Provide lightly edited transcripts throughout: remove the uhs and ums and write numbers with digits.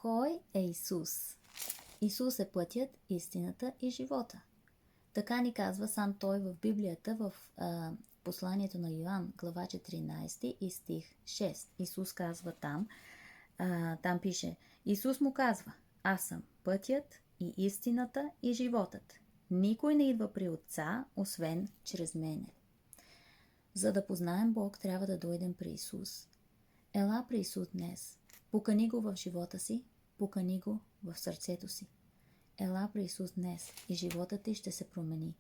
Кой е Исус? Исус е пътят, истината и живота. Така ни казва сам Той в Библията, в посланието на Йоан, глава 14 и стих 6. Исус казва там пише, Исус му казва, аз съм пътят и истината и животът. Никой не идва при Отца, освен чрез мене. За да познаем Бог, трябва да дойдем при Исус. Ела при Исус днес. Покани го в живота си, покани го в сърцето си. Ела при Исус днес и животът ти ще се промени.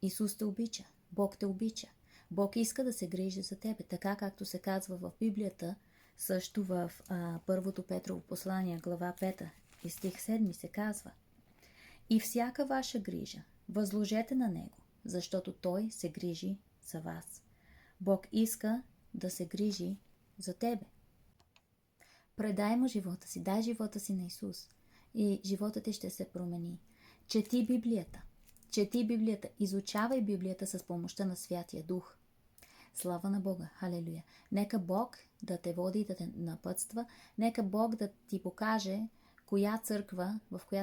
Исус те обича, Бог те обича. Бог иска да се грижи за тебе, така както се казва в Библията, също в първото Петрово послание, глава 5 и стих 7 се казва. И всяка ваша грижа възложете на Него, защото Той се грижи за вас. Бог иска да се грижи за тебе. Предай му живота си, дай живота си на Исус и животът ти ще се промени. Чети Библията, изучавай Библията с помощта на Святия Дух. Слава на Бога, халелуя. Нека Бог да те води и да те напътства, нека Бог да ти покаже в коя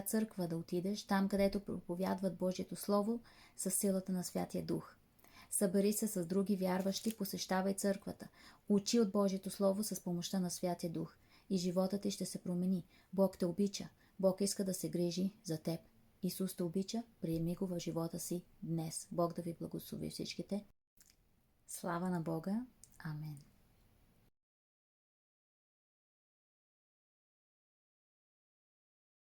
църква да отидеш, там където проповядват Божието Слово с силата на Святия Дух. Събери се с други вярващи, посещавай църквата, учи от Божието Слово с помощта на Святия Дух и животът ти ще се промени. Бог те обича, Бог иска да се грижи за теб. Исус те обича, приеми го в живота си днес. Бог да ви благослови всичките. Слава на Бога. Амен.